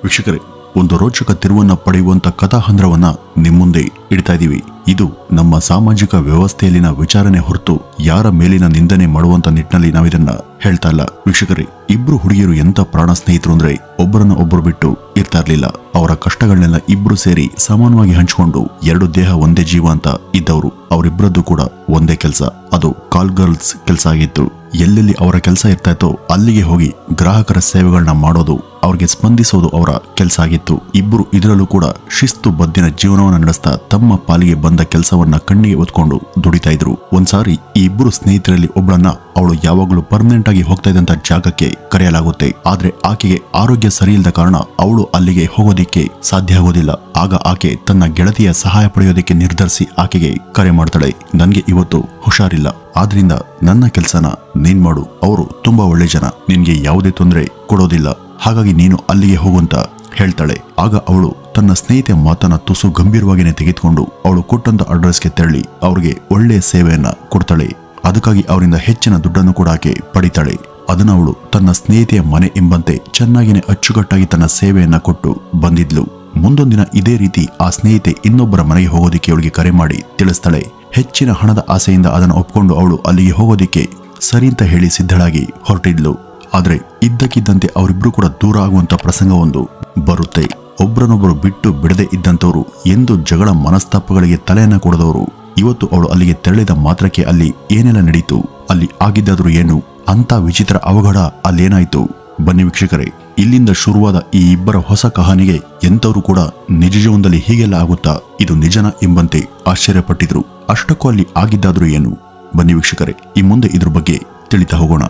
ವೀಕ್ಷಕರೇ, ಒಂದು ರೋಚಕ ತಿರುವನ್ನ ಪಡೆಯುವಂತ ಕಥಾಹಂದ್ರವನ್ನ ನಿಮ್ಮುಂದೆ ಇಡ್ತಾ ಇದೀವಿ. ಇದು ನಮ್ಮ ಸಾಮಾಜಿಕ ವ್ಯವಸ್ಥೆಯಲ್ಲಿನ ವಿಚಾರಣೆ ಹೊರತು ಯಾರ ಮೇಲಿನ ನಿಂದನೆ ಮಾಡುವಂತ ನಿಟ್ಟಿನಲ್ಲಿ ನಾವಿದನ್ನ ಹೇಳ್ತಾ ಇಲ್ಲ. ವೀಕ್ಷಕರೇ, ಇಬ್ರು ಹುಡುಗಿಯರು ಎಂತ ಪ್ರಾಣ ಸ್ನೇಹಿತರು ಅಂದ್ರೆ ಒಬ್ಬರನ್ನ ಒಬ್ಬರು ಬಿಟ್ಟು ಇರ್ತಾ ಇರ್ಲಿಲ್ಲ. ಅವರ ಕಷ್ಟಗಳನ್ನೆಲ್ಲ ಇಬ್ರು ಸೇರಿ ಸಮಾನವಾಗಿ ಹಂಚಿಕೊಂಡು ಎರಡು ದೇಹ ಒಂದೇ ಜೀವ ಅಂತ ಇದ್ದವರು. ಅವರಿಬ್ಬರದ್ದು ಕೂಡ ಒಂದೇ ಕೆಲಸ, ಅದು ಕಾಲ್ ಗರ್ಲ್ಸ್ ಕೆಲಸ ಆಗಿತ್ತು. ಎಲ್ಲೆಲ್ಲಿ ಅವರ ಕೆಲಸ ಇರ್ತಾ ಇತ್ತೋ ಅಲ್ಲಿಗೆ ಹೋಗಿ ಗ್ರಾಹಕರ ಸೇವೆಗಳನ್ನ ಮಾಡೋದು, ಅವ್ರಿಗೆ ಸ್ಪಂದಿಸೋದು ಅವರ ಕೆಲಸ ಆಗಿತ್ತು. ಇಬ್ರು ಇದರಲ್ಲೂ ಕೂಡ ಶಿಸ್ತು ಬದ್ದಿನ ಜೀವನವನ್ನ ನಡೆಸ್ತಾ ತಮ್ಮ ಪಾಲಿಗೆ ಬಂದ ಕೆಲಸವನ್ನ ಕಣ್ಣಿಗೆ ಒತ್ಕೊಂಡು ದುಡಿತಾ ಇದ್ರು. ಒಂದ್ಸಾರಿ ಈ ಇಬ್ರು ಸ್ನೇಹಿತರಲ್ಲಿ ಒಬ್ಬಳನ್ನ ಅವಳು ಯಾವಾಗಲೂ ಪರ್ಮನೆಂಟ್ ಆಗಿ ಹೋಗ್ತಾ ಇದ್ದಂತ ಜಾಗಕ್ಕೆ ಕರೆಯಲಾಗುತ್ತೆ. ಆದ್ರೆ ಆಕೆಗೆ ಆರೋಗ್ಯ ಸರಿ ಇಲ್ಲದ ಕಾರಣ ಅವಳು ಅಲ್ಲಿಗೆ ಹೋಗೋದಿಕ್ಕೆ ಸಾಧ್ಯ ಆಗೋದಿಲ್ಲ. ಆಗ ಆಕೆ ತನ್ನ ಗೆಳತಿಯ ಸಹಾಯ ಪಡೆಯೋದಕ್ಕೆ ನಿರ್ಧರಿಸಿ ಆಕೆಗೆ ಕರೆ ಮಾಡ್ತಾಳೆ. ನನ್ಗೆ ಇವತ್ತು ಹುಷಾರಿಲ್ಲ, ಆದ್ರಿಂದ ನನ್ನ ಕೆಲಸನ ನೀನ್ ಮಾಡು. ಅವರು ತುಂಬಾ ಒಳ್ಳೆ ಜನ, ನಿನ್ಗೆ ಯಾವುದೇ ತೊಂದರೆ ಕೊಡೋದಿಲ್ಲ, ಹಾಗಾಗಿ ನೀನು ಅಲ್ಲಿಗೆ ಹೋಗುವಂತ ಹೇಳ್ತಾಳೆ. ಆಗ ಅವಳು ತನ್ನ ಸ್ನೇಹಿತೆ ಮಾತನ್ನ ತುಸು ಗಂಭೀರವಾಗಿನೇ ತೆಗೆದುಕೊಂಡು ಅವಳು ಕೊಟ್ಟಂತ ಅಡ್ರೆಸ್ಗೆ ತೆರಳಿ ಅವ್ರಿಗೆ ಒಳ್ಳೆಯ ಸೇವೆಯನ್ನ ಕೊಡ್ತಾಳೆ. ಅದಕ್ಕಾಗಿ ಅವರಿಂದ ಹೆಚ್ಚಿನ ದುಡ್ಡನ್ನು ಕೂಡ ಆಕೆ ಪಡಿತಾಳೆ. ಅದನ್ನ ಅವಳು ತನ್ನ ಸ್ನೇಹಿತೆಯ ಮನೆ ಎಂಬಂತೆ ಚೆನ್ನಾಗಿನೇ ಅಚ್ಚುಕಟ್ಟಾಗಿ ತನ್ನ ಸೇವೆಯನ್ನ ಕೊಟ್ಟು ಬಂದಿದ್ಲು. ಮುಂದೊಂದಿನ ಇದೇ ರೀತಿ ಆ ಸ್ನೇಹಿತೆ ಇನ್ನೊಬ್ಬರ ಮನೆಗೆ ಹೋಗೋದಿಕ್ಕೆ ಅವಳಿಗೆ ಕರೆ ಮಾಡಿ ತಿಳಿಸ್ತಾಳೆ. ಹೆಚ್ಚಿನ ಹಣದ ಆಸೆಯಿಂದ ಅದನ್ನು ಒಪ್ಕೊಂಡು ಅವಳು ಅಲ್ಲಿಗೆ ಹೋಗೋದಿಕ್ಕೆ ಸರಿ ಅಂತ ಹೇಳಿ ಸಿದ್ಧಳಾಗಿ ಹೊರಟಿದ್ಲು. ಆದ್ರೆ ಇದ್ದಕ್ಕಿದ್ದಂತೆ ಅವರಿಬ್ರು ಕೂಡ ದೂರ ಆಗುವಂತ ಪ್ರಸಂಗವೊಂದು ಬರುತ್ತೆ. ಒಬ್ಬರನ್ನೊಬ್ಬರು ಬಿಟ್ಟು ಬಿಡದೆ ಇದ್ದಂಥವ್ರು, ಎಂದು ಜಗಳ ಮನಸ್ತಾಪಗಳಿಗೆ ತಲೆಯನ್ನ ಕೊಡದವರು, ಇವತ್ತು ಅವಳು ಅಲ್ಲಿಗೆ ತೆರಳಿದ ಮಾತ್ರಕ್ಕೆ ಅಲ್ಲಿ ಏನೆಲ್ಲ ನಡೀತು, ಅಲ್ಲಿ ಆಗಿದ್ದಾದ್ರೂ ಏನು, ಅಂತ ವಿಚಿತ್ರ ಅವಘಡ ಅಲ್ಲೇನಾಯ್ತು? ಬನ್ನಿ ವೀಕ್ಷಕರೇ, ಇಲ್ಲಿಂದ ಶುರುವಾದ ಈ ಇಬ್ಬರ ಹೊಸ ಕಹಾನಿಗೆ ಎಂತವರು ಕೂಡ ನಿಜ ಜೀವನದಲ್ಲಿ ಹೀಗೆಲ್ಲ ಆಗುತ್ತಾ, ಇದು ನಿಜನ ಎಂಬಂತೆ ಆಶ್ಚರ್ಯಪಟ್ಟಿದ್ರು. ಅಷ್ಟಕ್ಕೂ ಅಲ್ಲಿ ಆಗಿದ್ದಾದ್ರೂ ಏನು? ಬನ್ನಿ ವೀಕ್ಷಕರೇ, ಈ ಮುಂದೆ ಇದ್ರ ಬಗ್ಗೆ ತಿಳಿತಾ ಹೋಗೋಣ.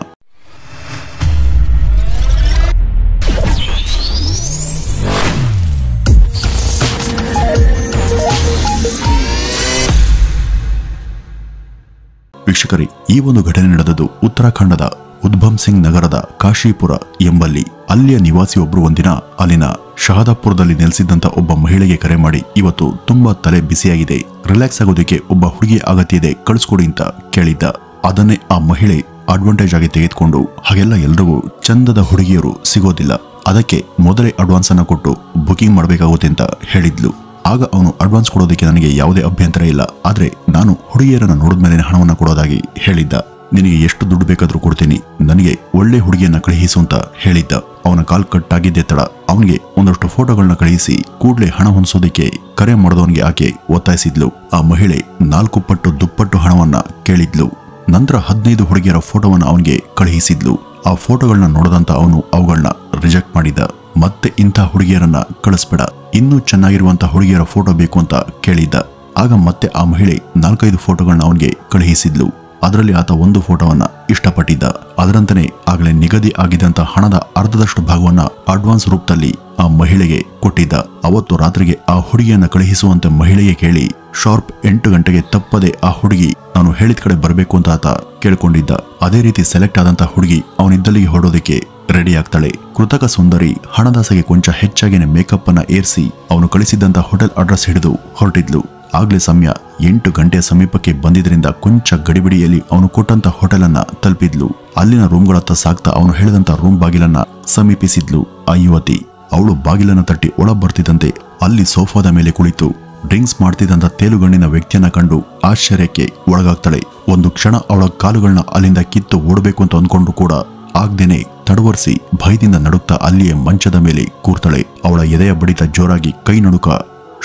ವೀಕ್ಷಕರೇ, ಈ ಒಂದು ಘಟನೆ ನಡೆದದ್ದು ಉತ್ತರಾಖಂಡದ ಉದ್ಭಮ್ ಸಿಂಗ್ ನಗರದ ಕಾಶಿಪುರ ಎಂಬಲ್ಲಿ. ಅಲ್ಲಿಯ ನಿವಾಸಿ ಒಬ್ರು ಒಂದಿನ ಅಲ್ಲಿನ ಶಹದಾಪುರದಲ್ಲಿ ನೆಲೆಸಿದ್ದಂತ ಒಬ್ಬ ಮಹಿಳೆಗೆ ಕರೆ ಮಾಡಿ, ಇವತ್ತು ತುಂಬಾ ತಲೆ ಬಿಸಿಯಾಗಿದೆ, ರಿಲ್ಯಾಕ್ಸ್ ಆಗೋದಕ್ಕೆ ಒಬ್ಬ ಹುಡುಗಿ ಅಗತ್ಯ ಇದೆ, ಕಳಿಸ್ಕೊಡಿ ಅಂತ ಕೇಳಿದ್ದ. ಅದನ್ನೇ ಆ ಮಹಿಳೆ ಅಡ್ವಾಂಟೇಜ್ ಆಗಿ ತೆಗೆದುಕೊಂಡು, ಹಾಗೆಲ್ಲ ಎಲ್ರಿಗೂ ಚಂದದ ಹುಡುಗಿಯರು ಸಿಗೋದಿಲ್ಲ, ಅದಕ್ಕೆ ಮೊದಲೇ ಅಡ್ವಾನ್ಸ್ ಅನ್ನ ಕೊಟ್ಟು ಬುಕಿಂಗ್ ಮಾಡಬೇಕಾಗುತ್ತೆ ಅಂತ ಹೇಳಿದ್ಲು. ಆಗ ಅವನು ಅಡ್ವಾನ್ಸ್ ಕೊಡೋದಕ್ಕೆ ನನಗೆ ಯಾವುದೇ ಅಭ್ಯಂತರ ಇಲ್ಲ, ಆದ್ರೆ ನಾನು ಹುಡುಗಿಯರನ್ನ ನೋಡಿದ್ಮೇಲೆ ಹಣವನ್ನ ಕೊಡೋದಾಗಿ ಹೇಳಿದ್ದ. ನಿನಗೆ ಎಷ್ಟು ದುಡ್ಡು ಬೇಕಾದ್ರೂ ಕೊಡ್ತೀನಿ, ನನಗೆ ಒಳ್ಳೆ ಹುಡುಗಿಯನ್ನ ಕಳುಹಿಸು ಅಂತ ಹೇಳಿದ್ದ. ಅವನ ಕಾಲ್ ಕಟ್ ಆಗಿದ್ದೆ ತಡ ಅವನಿಗೆ ಒಂದಷ್ಟು ಫೋಟೋಗಳನ್ನ ಕಳುಹಿಸಿ ಕೂಡ್ಲೆ ಹಣ ಹೊಂದಿಸೋದಕ್ಕೆ ಕರೆ ಮಾಡಿದವನಿಗೆ ಆಕೆ ಒತ್ತಾಯಿಸಿದ್ಲು. ಆ ಮಹಿಳೆ 4 ಪಟ್ಟು ದುಪ್ಪಟ್ಟು ಹಣವನ್ನ ಕೇಳಿದ್ಲು. ನಂತರ 15 ಹುಡುಗಿಯರ ಫೋಟೋವನ್ನ ಅವನಿಗೆ ಕಳುಹಿಸಿದ್ಲು. ಆ ಫೋಟೋಗಳನ್ನ ನೋಡದಂತ ಅವನು ಅವುಗಳನ್ನ ರಿಜೆಕ್ಟ್ ಮಾಡಿದ. ಮತ್ತೆ ಇಂಥ ಹುಡುಗಿಯರನ್ನ ಕಳಿಸ್ಬೇಡ, ಇನ್ನೂ ಚೆನ್ನಾಗಿರುವಂತ ಹುಡುಗಿಯರ ಫೋಟೋ ಬೇಕು ಅಂತ ಕೇಳಿದ್ದ. ಆಗ ಮತ್ತೆ ಆ ಮಹಿಳೆ 4-5 ಫೋಟೋಗಳನ್ನ ಅವನಿಗೆ ಕಳುಹಿಸಿದ್ಲು. ಅದರಲ್ಲಿ ಆತ ಒಂದು ಫೋಟೋವನ್ನ ಇಷ್ಟಪಟ್ಟಿದ್ದ. ಅದರಂತೆ ಆಗಲೇ ನಿಗದಿ ಆಗಿದ್ದಂತ ಹಣದ ಅರ್ಧದಷ್ಟು ಭಾಗವನ್ನ ಅಡ್ವಾನ್ಸ್ ರೂಪದಲ್ಲಿ ಆ ಮಹಿಳೆಗೆ ಕೊಟ್ಟಿದ್ದ. ಅವತ್ತು ರಾತ್ರಿಗೆ ಆ ಹುಡುಗಿಯನ್ನ ಕಳುಹಿಸುವಂತೆ ಮಹಿಳೆಗೆ ಕೇಳಿ ಶಾರ್ಪ್ 8 ಗಂಟೆಗೆ ತಪ್ಪದೆ ಆ ಹುಡುಗಿ ನಾನು ಹೇಳಿದ ಕಡೆ ಬರಬೇಕು ಅಂತ ಆತ ಕೇಳ್ಕೊಂಡಿದ್ದ. ಅದೇ ರೀತಿ ಸೆಲೆಕ್ಟ್ ಆದಂತ ಹುಡುಗಿ ಅವನಿದ್ದಲ್ಲಿಗೆ ಹೊರಡೋದಕ್ಕೆ ರೆಡಿ ಆಗ್ತಾಳೆ. ಕೃತಕ ಸುಂದರಿ ಹಣದಾಸೆಗೆ ಕೊಂಚ ಹೆಚ್ಚಾಗಿನೇ ಮೇಕಪ್ ಅನ್ನ ಏರಿಸಿ ಅವನು ಕಳಿಸಿದ್ದಂತ ಹೋಟೆಲ್ ಅಡ್ರೆಸ್ ಹಿಡಿದು ಹೊರಟಿದ್ಲು. ಆಗ್ಲೇ ಸಮಯ 8 ಗಂಟೆಯ ಸಮೀಪಕ್ಕೆ ಬಂದಿದ್ರಿಂದ ಕೊಂಚ ಗಡಿಬಿಡಿಯಲ್ಲಿ ಅವನು ಕೊಟ್ಟಂತ ಹೋಟೆಲ್ ಅನ್ನ ತಲುಪಿದ್ಲು. ಅಲ್ಲಿನ ರೂಮ್ಗಳತ್ತ ಸಾಕ್ತಾ ಅವನು ಹೇಳಿದಂತ ರೂಮ್ ಬಾಗಿಲನ್ನ ಸಮೀಪಿಸಿದ್ಲು ಆ ಯುವತಿ. ಅವಳು ಬಾಗಿಲನ್ನ ತಟ್ಟಿ ಒಳ ಬರ್ತಿದ್ದಂತೆ ಅಲ್ಲಿ ಸೋಫಾದ ಮೇಲೆ ಕುಳಿತು ಡ್ರಿಂಕ್ಸ್ ಮಾಡ್ತಿದ್ದಂತ ತೇಲುಗಣ್ಣಿನ ವ್ಯಕ್ತಿಯನ್ನ ಕಂಡು ಆಶ್ಚರ್ಯಕ್ಕೆ ಒಳಗಾಗ್ತಾಳೆ. ಒಂದು ಕ್ಷಣ ಅವಳ ಕಾಲುಗಳನ್ನ ಅಲ್ಲಿಂದ ಕಿತ್ತು ಓಡಬೇಕು ಅಂತ ಅಂದ್ಕೊಂಡು ಕೂಡ ಆಗ್ದೇನೆ ತಡವರ್ಸಿ ಭಯದಿಂದ ನಡುಕ್ತಾ ಅಲ್ಲಿಯೇ ಮಂಚದ ಮೇಲೆ ಕೂರ್ತಾಳೆ. ಅವಳ ಎದೆಯ ಬಡಿತ ಜೋರಾಗಿ ಕೈ ನಡುಕ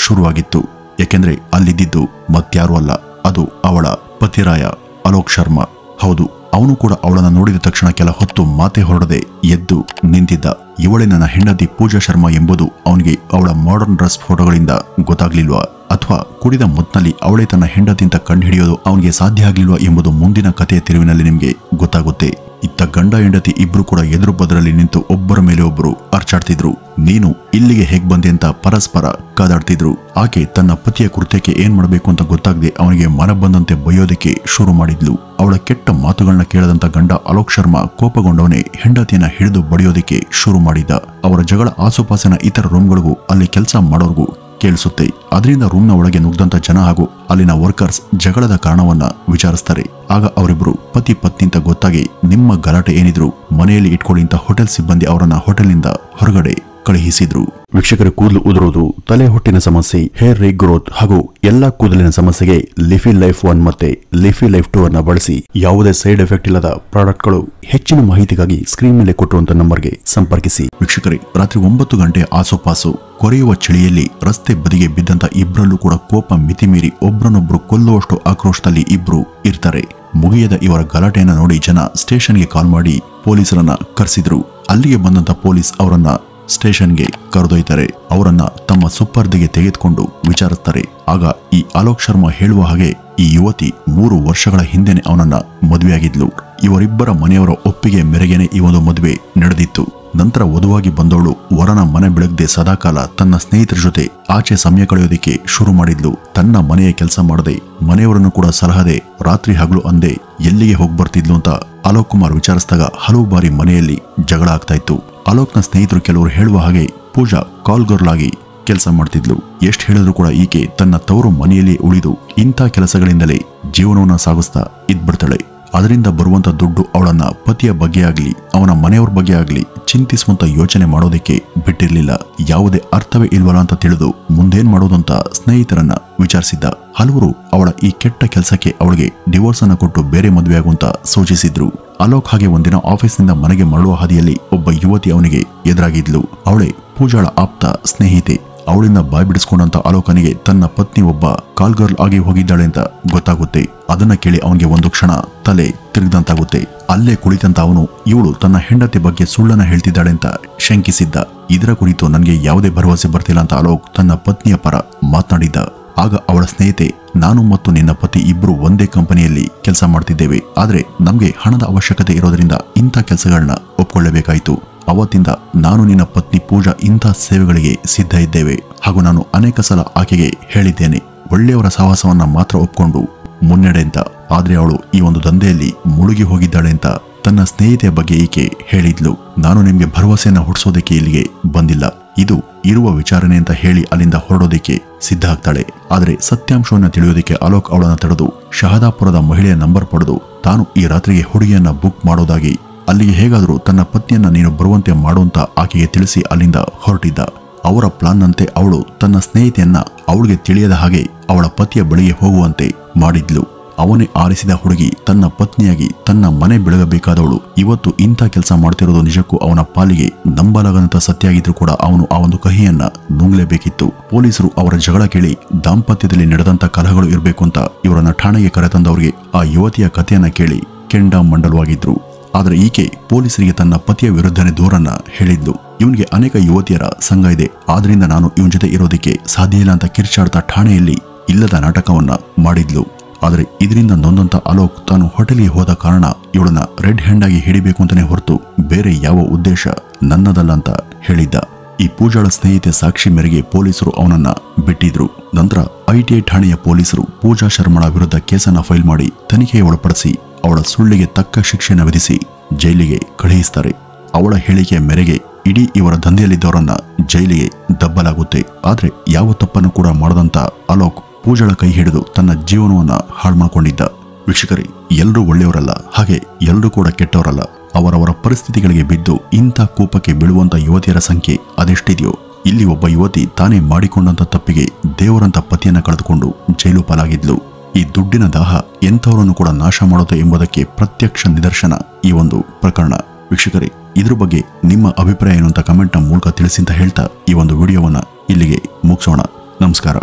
ಶುರುವಾಗಿತ್ತು. ಯಾಕೆಂದ್ರೆ ಅಲ್ಲಿದ್ದು ಮತ್ಯಾರೂ ಅಲ್ಲ, ಅದು ಅವಳ ಪತಿರಾಯ ಅಲೋಕ್ ಶರ್ಮಾ. ಹೌದು, ಅವನು ಕೂಡ ಅವಳನ್ನ ನೋಡಿದ ತಕ್ಷಣ ಕೆಲ ಹೊತ್ತು ಮಾತೆ ಹೊರಡದೆ ಎದ್ದು ನಿಂತಿದ್ದ. ಇವಳೇ ನನ್ನ ಹೆಂಡತಿ ಪೂಜಾ ಶರ್ಮಾ ಎಂಬುದು ಅವನಿಗೆ ಅವಳ ಮಾಡರ್ನ್ ಡ್ರೆಸ್ ಫೋಟೋಗಳಿಂದ ಗೊತ್ತಾಗ್ಲಿಲ್ವಾ, ಅಥವಾ ಕುಡಿದ ಮುತ್ನಲ್ಲಿ ಅವಳೇ ತನ್ನ ಹೆಂಡತಿ ಅಂತ ಕಂಡು ಹಿಡಿಯೋದು ಅವನಿಗೆ ಸಾಧ್ಯ ಆಗ್ಲಿಲ್ವಾ ಎಂಬುದು ಮುಂದಿನ ಕಥೆಯ ತಿರುವಿನಲ್ಲಿ ನಿಮ್ಗೆ ಗೊತ್ತಾಗುತ್ತೆ. ಇತ್ತ ಗಂಡ ಹೆಂಡತಿ ಇಬ್ರು ಕೂಡ ಎದುರು ಬದರಲ್ಲಿ ನಿಂತು ಒಬ್ಬರ ಮೇಲೆ ಒಬ್ಬರು ಅರ್ಚಾಡ್ತಿದ್ರು. ನೀನು ಇಲ್ಲಿಗೆ ಹೇಗ್ ಬಂದೆ ಅಂತ ಪರಸ್ಪರ ಕಾದಾಡ್ತಿದ್ರು. ಆಕೆ ತನ್ನ ಪತಿಯ ಕೃತ್ಯಕ್ಕೆ ಏನ್ ಮಾಡಬೇಕು ಅಂತ ಗೊತ್ತಾಗದೆ ಅವನಿಗೆ ಮನ ಬಂದಂತೆ ಬೈಯೋದಕ್ಕೆ ಶುರು ಮಾಡಿದ್ಲು. ಅವಳ ಕೆಟ್ಟ ಮಾತುಗಳನ್ನ ಕೇಳದಂತ ಗಂಡ ಅಲೋಕ್ ಶರ್ಮಾ ಕೋಪಗೊಂಡವನೇ ಹೆಂಡತಿಯನ್ನ ಹಿಡಿದು ಬಡಿಯೋದಕ್ಕೆ ಶುರು ಮಾಡಿದ್ದ. ಅವರ ಜಗಳ ಆಸುಪಾಸಿನ ಇತರ ರೂಮ್ಗಳಿಗೂ ಅಲ್ಲಿ ಕೆಲಸ ಮಾಡೋರ್ಗೂ ಕೇಳಿಸುತ್ತೆ. ಅದರಿಂದ ರೂಮ್ನ ಒಳಗೆ ನುಗ್ದಂತ ಜನ ಹಾಗೂ ಅಲ್ಲಿನ ವರ್ಕರ್ಸ್ ಜಗಳದ ಕಾರಣವನ್ನ ವಿಚಾರಿಸ್ತಾರೆ. ಆಗ ಅವರಿಬ್ರು ಪತಿ ಪತ್ನಿ ಅಂತ ಗೊತ್ತಾಗಿ ನಿಮ್ಮ ಗಲಾಟೆ ಏನಿದ್ರು ಮನೆಯಲ್ಲಿ ಇಟ್ಕೊಳ್ಳಿ ಅಂತ ಹೋಟೆಲ್ ಸಿಬ್ಬಂದಿ ಅವರನ್ನ ಹೋಟೆಲ್ನಿಂದ ಹೊರಗಡೆ ಕಳುಹಿಸಿದ್ರು. ವೀಕ್ಷಕರ, ಕೂದಲು ಉದುರುವುದು, ತಲೆ ಹೊಟ್ಟಿನ ಸಮಸ್ಯೆ, ಹೇರ್ ರೀಗ್ರೋತ್ ಹಾಗೂ ಎಲ್ಲಾ ಕೂದಲಿನ ಸಮಸ್ಯೆಗೆ ಲಿಫಿ ಲೈಫ್ 1 ಮತ್ತೆ ಲಿಫಿ ಲೈಫ್ 2 ಅನ್ನ ಬಳಸಿ ಯಾವುದೇ ಸೈಡ್ ಎಫೆಕ್ಟ್ ಇಲ್ಲದ ಪ್ರಾಡಕ್ಟ್ಗಳು. ಹೆಚ್ಚಿನ ಮಾಹಿತಿಗಾಗಿ ಸ್ಕ್ರೀನ್ ಮೇಲೆ ಕೊಟ್ಟಿರುವಂತಹ ನಂಬರ್ಗೆ ಸಂಪರ್ಕಿಸಿ. ವೀಕ್ಷಕರೇ, ರಾತ್ರಿ 9 ಗಂಟೆ ಆಸುಪಾಸು ಕೊರೆಯುವ ಚಳಿಯಲ್ಲಿ ರಸ್ತೆ ಬದಿಗೆ ಬಿದ್ದಂತ ಇಬ್ಬರಲ್ಲೂ ಕೂಡ ಕೋಪ ಮಿತಿಮೀರಿ ಒಬ್ರನ್ನೊಬ್ರು ಕೊಲ್ಲುವಷ್ಟು ಆಕ್ರೋಶದಲ್ಲಿ ಇಬ್ರು ಇರ್ತಾರೆ. ಮುಗಿಯದ ಇವರ ಗಲಾಟೆಯನ್ನು ನೋಡಿ ಜನ ಸ್ಟೇಷನ್ಗೆ ಕಾಲ್ ಮಾಡಿ ಪೊಲೀಸರನ್ನ ಕರೆಸಿದ್ರು. ಅಲ್ಲಿಗೆ ಬಂದಂತ ಪೊಲೀಸ್ ಅವರನ್ನ ಸ್ಟೇಷನ್ಗೆ ಕರೆದೊಯ್ತಾರೆ. ಅವರನ್ನ ತಮ್ಮ ಸುಪರ್ದಿಗೆ ತೆಗೆದುಕೊಂಡು ವಿಚಾರಿಸ್ತಾರೆ. ಆಗ ಈ ಅಲೋಕ್ ಶರ್ಮಾ ಹೇಳುವ ಹಾಗೆ ಈ ಯುವತಿ 3 ವರ್ಷಗಳ ಹಿಂದೆನೆ ಅವನನ್ನ ಮದುವೆಯಾಗಿದ್ಲು. ಇವರಿಬ್ಬರ ಮನೆಯವರ ಒಪ್ಪಿಗೆ ಮೇರೆಗೆನೆ ಈ ಒಂದು ಮದುವೆ ನಡೆದಿತ್ತು. ನಂತರ ವಧುವಾಗಿ ಬಂದವಳು ವರನ ಮನೆ ಬೆಳಗ್ದೆ ಸದಾಕಾಲ ತನ್ನ ಸ್ನೇಹಿತರ ಜೊತೆ ಆಚೆ ಸಮಯ ಕಳೆಯೋದಿಕ್ಕೆ ಶುರು ಮಾಡಿದ್ಲು. ತನ್ನ ಮನೆಯ ಕೆಲಸ ಮಾಡದೆ, ಮನೆಯವರನ್ನು ಕೂಡ ಸಲಹದೆ, ರಾತ್ರಿ ಹಗಲು ಅಂದೆ ಎಲ್ಲಿಗೆ ಹೋಗಿ ಬರ್ತಿದ್ಲು ಅಂತ ಅಲೋಕ್ ಕುಮಾರ್ ವಿಚಾರಿಸಿದಾಗ ಹಲವು ಬಾರಿ ಮನೆಯಲ್ಲಿ ಜಗಳ ಆಗ್ತಾ ಇತ್ತು. ಅಲೋಕ್ನ ಸ್ನೇಹಿತರು ಕೆಲವರು ಹೇಳುವ ಹಾಗೆ ಪೂಜಾ ಕಾಲ್ ಗರ್ಲ್ ಆಗಿ ಕೆಲಸ ಮಾಡ್ತಿದ್ಲು. ಎಷ್ಟು ಹೇಳಿದ್ರು ಕೂಡ ಈಕೆ ತನ್ನ ತವರು ಮನೆಯಲ್ಲಿ ಉಳಿದು ಇಂಥ ಕೆಲಸಗಳಿಂದಲೇ ಜೀವನವನ್ನ ಸಾಗಿಸ್ತಾ ಇದ್ಬಿಡ್ತಾಳೆ. ಅದರಿಂದ ಬರುವಂತ ದುಡ್ಡು ಅವಳನ್ನ ಪತಿಯ ಬಗ್ಗೆ ಆಗ್ಲಿ ಅವನ ಮನೆಯವ್ರ ಬಗ್ಗೆ ಆಗ್ಲಿ ಚಿಂತಿಸುವಂತ ಯೋಚನೆ ಮಾಡೋದಕ್ಕೆ ಬಿಟ್ಟಿರ್ಲಿಲ್ಲ. ಯಾವುದೇ ಅರ್ಥವೇ ಇಲ್ವಲ್ಲ ಅಂತ ತಿಳಿದು ಮುಂದೇನ್ ಮಾಡೋದು ಅಂತ ಸ್ನೇಹಿತರನ್ನ ವಿಚಾರಿಸಿದ್ದ. ಹಲವರು ಅವಳ ಈ ಕೆಟ್ಟ ಕೆಲಸಕ್ಕೆ ಅವಳಿಗೆ ಡಿವೋರ್ಸ್ ಅನ್ನ ಕೊಟ್ಟು ಬೇರೆ ಮದುವೆ ಆಗುವಂತ ಸೂಚಿಸಿದ್ರು. ಅಲೋಕ್ ಹಾಗೆ ಒಂದಿನ ಆಫೀಸ್ನಿಂದ ಮನೆಗೆ ಮರಳುವ ಹಾದಿಯಲ್ಲಿ ಒಬ್ಬ ಯುವತಿ ಅವನಿಗೆ ಎದುರಾಗಿದ್ಲು. ಅವಳೇ ಪೂಜಾಳ ಆಪ್ತ ಸ್ನೇಹಿತೆ. ಅವಳಿಂದ ಬಾಯ್ ಬಿಡಿಸ್ಕೊಂಡಂತ ಅಲೋಕನಿಗೆ ತನ್ನ ಪತ್ನಿ ಒಬ್ಬ ಕಾಲ್ ಗರ್ಲ್ ಆಗಿ ಹೋಗಿದ್ದಾಳೆ ಅಂತ ಗೊತ್ತಾಗುತ್ತೆ. ಅದನ್ನ ಕೇಳಿ ಅವನಿಗೆ ಒಂದು ಕ್ಷಣ ತಲೆ ತಿರುಗದಂತಾಗುತ್ತೆ. ಅಲ್ಲೇ ಕುಳಿತಂತ ಅವನು ಇವಳು ತನ್ನ ಹೆಂಡತಿ ಬಗ್ಗೆ ಸುಳ್ಳನ್ನ ಹೇಳ್ತಿದ್ದಾಳೆ ಅಂತ ಶಂಕಿಸಿದ್ದ. ಇದರ ಕುರಿತು ನನಗೆ ಯಾವುದೇ ಭರವಸೆ ಬರ್ತಿಲ್ಲ ಅಂತ ಅಲೋಕ್ ತನ್ನ ಪತ್ನಿಯ ಪರ ಮಾತನಾಡಿದ್ದ. ಆಗ ಅವಳ ಸ್ನೇಹಿತೆ, ನಾನು ಮತ್ತು ನಿನ್ನ ಪತಿ ಇಬ್ರು ಒಂದೇ ಕಂಪನಿಯಲ್ಲಿ ಕೆಲಸ ಮಾಡ್ತಿದ್ದೇವೆ, ಆದ್ರೆ ನಮ್ಗೆ ಹಣದ ಅವಶ್ಯಕತೆ ಇರೋದ್ರಿಂದ ಇಂಥ ಕೆಲಸಗಳನ್ನ ಒಪ್ಕೊಳ್ಳೇಬೇಕಾಯ್ತು. ಅವತ್ತಿಂದ ನಾನು ನಿನ್ನ ಪತ್ನಿ ಪೂಜಾ ಇಂಥ ಸೇವೆಗಳಿಗೆ ಸಿದ್ಧ ಇದ್ದೇವೆ ಹಾಗೂ ನಾನು ಅನೇಕ ಸಲ ಆಕೆಗೆ ಹೇಳಿದ್ದೇನೆ ಒಳ್ಳೆಯವರ ಸಹವಾಸವನ್ನ ಮಾತ್ರ ಒಪ್ಕೊಂಡು ಮುನ್ನಡೆ ಅಂತ. ಆದ್ರೆ ಅವಳು ಈ ಒಂದು ದಂಧೆಯಲ್ಲಿ ಮುಳುಗಿ ಹೋಗಿದ್ದಾಳೆ ಅಂತ ತನ್ನ ಸ್ನೇಹಿತೆಯ ಬಗ್ಗೆ ಈಕೆ ಹೇಳಿದ್ಲು. ನಾನು ನಿಮ್ಗೆ ಭರವಸೆಯನ್ನ ಹುಟ್ಟಿಸೋದಕ್ಕೆ ಇಲ್ಲಿಗೆ ಬಂದಿಲ್ಲ, ಇದು ಇರುವ ವಿಚಾರಣೆ ಅಂತ ಹೇಳಿ ಅಲ್ಲಿಂದ ಹೊರಡೋದಕ್ಕೆ ಸಿದ್ಧ ಆಗ್ತಾಳೆ. ಆದ್ರೆ ಸತ್ಯಾಂಶವನ್ನ ತಿಳಿಯೋದಕ್ಕೆ ಅಲೋಕ್ ಅವಳನ್ನ ತಡೆದು ಶಹದಾಪುರದ ಮಹಿಳೆಯ ನಂಬರ್ ಪಡೆದು ತಾನು ಈ ರಾತ್ರಿಗೆ ಹುಡುಗಿಯನ್ನ ಬುಕ್ ಮಾಡೋದಾಗಿ ಅಲ್ಲಿಗೆ ಹೇಗಾದರೂ ತನ್ನ ಪತ್ನಿಯನ್ನ ನೀನು ಬರುವಂತೆ ಮಾಡುವಂತ ಆಕೆಗೆ ತಿಳಿಸಿ ಅಲ್ಲಿಂದ ಹೊರಟಿದ್ದ. ಅವರ ಪ್ಲಾನ್ನಂತೆ ಅವಳು ತನ್ನ ಸ್ನೇಹಿತೆಯನ್ನ ಅವಳಿಗೆ ತಿಳಿಯದ ಹಾಗೆ ಅವಳ ಪತಿಯ ಬಳಿಗೆ ಹೋಗುವಂತೆ ಮಾಡಿದ್ಲು. ಅವನೇ ಆರಿಸಿದ ಹುಡುಗಿ ತನ್ನ ಪತ್ನಿಯಾಗಿ ತನ್ನ ಮನೆ ಬೆಳಗಬೇಕಾದವಳು ಇವತ್ತು ಇಂಥ ಕೆಲಸ ಮಾಡ್ತಿರೋದು ನಿಜಕ್ಕೂ ಅವನ ಪಾಲಿಗೆ ನಂಬಲಾಗದಂತ ಸತ್ಯ ಆಗಿದ್ರು ಕೂಡ ಅವನು ಆ ಒಂದು ಕಹಿಯನ್ನ ನುಂಗ್ಲೇಬೇಕಿತ್ತು. ಪೊಲೀಸರು ಅವರ ಜಗಳ ಕೇಳಿ ದಾಂಪತ್ಯದಲ್ಲಿ ನಡೆದಂತ ಕಲಹಗಳು ಇರಬೇಕು ಅಂತ ಇವರನ್ನ ಠಾಣೆಗೆ ಕರೆತಂದವರಿಗೆ ಆ ಯುವತಿಯ ಕಥೆಯನ್ನ ಕೇಳಿ ಕೆಂಡ ಮಂಡಲವಾಗಿದ್ರು. ಆದ್ರೆ ಈಕೆ ಪೊಲೀಸರಿಗೆ ತನ್ನ ಪತಿಯ ವಿರುದ್ಧನೇ ದೂರನ್ನ ಹೇಳಿದ್ಲು. ಇವನಿಗೆ ಅನೇಕ ಯುವತಿಯರ ಸಂಘ ಇದೆ, ಆದ್ರಿಂದ ನಾನು ಇವನ್ ಜೊತೆ ಇರೋದಕ್ಕೆ ಸಾಧ್ಯ ಇಲ್ಲ ಅಂತ ಕಿರ್ಚಾಡ್ತಾ ಠಾಣೆಯಲ್ಲಿ ಇಲ್ಲದ ನಾಟಕವನ್ನ ಮಾಡಿದ್ಲು. ಆದ್ರೆ ಇದರಿಂದ ನೊಂದಂತ ಅಲೋಕ್ ತಾನು ಹೋಟೆಲ್ಗೆ ಹೋದ ಕಾರಣ ಇವಳನ್ನ ರೆಡ್ ಹ್ಯಾಂಡ್ ಆಗಿ ಹಿಡಿಬೇಕು ಅಂತಾನೆ ಹೊರತು ಬೇರೆ ಯಾವ ಉದ್ದೇಶ ನನ್ನದಲ್ಲ ಅಂತ ಹೇಳಿದ್ದ. ಈ ಪೂಜಾಳ ಸ್ನೇಹಿತೆ ಸಾಕ್ಷಿ ಮೇರೆಗೆ ಪೊಲೀಸರು ಅವನನ್ನ ಬಿಟ್ಟಿದ್ರು. ನಂತರ ITI ಠಾಣೆಯ ಪೊಲೀಸರು ಪೂಜಾ ಶರ್ಮಳ ವಿರುದ್ಧ ಕೇಸನ್ನ ಫೈಲ್ ಮಾಡಿ ತನಿಖೆಗೆ ಒಳಪಡಿಸಿ ಅವಳ ಸುಳ್ಳಿಗೆ ತಕ್ಕ ಶಿಕ್ಷೆಯನ್ನು ವಿಧಿಸಿ ಜೈಲಿಗೆ ಕಳುಹಿಸ್ತಾರೆ. ಅವಳ ಹೇಳಿಕೆಯ ಮೇರೆಗೆ ಇಡೀ ಇವರ ದಂಧೆಯಲ್ಲಿದ್ದವರನ್ನ ಜೈಲಿಗೆ ದಬ್ಬಲಾಗುತ್ತೆ. ಆದ್ರೆ ಯಾವ ತಪ್ಪನ್ನು ಕೂಡ ಮಾಡದಂತ ಅಲೋಕ್ ಪೂಜಾಳ ಕೈ ಹಿಡಿದು ತನ್ನ ಜೀವನವನ್ನ ಹಾಳು ಮಾಡಿಕೊಂಡಿದ್ದ. ವೀಕ್ಷಕರೇ, ಎಲ್ಲರೂ ಒಳ್ಳೆಯವರಲ್ಲ, ಹಾಗೆ ಎಲ್ಲರೂ ಕೂಡ ಕೆಟ್ಟವರಲ್ಲ. ಅವರವರ ಪರಿಸ್ಥಿತಿಗಳಿಗೆ ಬಿದ್ದು ಇಂಥ ಕೋಪಕ್ಕೆ ಬೀಳುವಂತ ಯುವತಿಯರ ಸಂಖ್ಯೆ ಅದೆಷ್ಟಿದೆಯೋ. ಇಲ್ಲಿ ಒಬ್ಬ ಯುವತಿ ತಾನೇ ಮಾಡಿಕೊಂಡಂತ ತಪ್ಪಿಗೆ ದೇವರಂತ ಪತಿಯನ್ನ ಕಳೆದುಕೊಂಡು ಜೈಲು ಪಾಲಾಗಿದ್ಲು. ಈ ದುಡ್ಡಿನ ದಾಹ ಎಂಥವರನ್ನು ಕೂಡ ನಾಶ ಮಾಡುತ್ತೆ ಎಂಬುದಕ್ಕೆ ಪ್ರತ್ಯಕ್ಷ ನಿದರ್ಶನ ಈ ಒಂದು ಪ್ರಕರಣ. ವೀಕ್ಷಕರೇ, ಇದ್ರ ಬಗ್ಗೆ ನಿಮ್ಮ ಅಭಿಪ್ರಾಯ ಏನು ಅಂತ ಕಮೆಂಟ್ನ ಮೂಲಕ ತಿಳಿಸಿ ಅಂತ ಹೇಳ್ತಾ ಈ ಒಂದು ವಿಡಿಯೋವನ್ನ ಇಲ್ಲಿಗೆ ಮುಗಿಸೋಣ. ನಮಸ್ಕಾರ.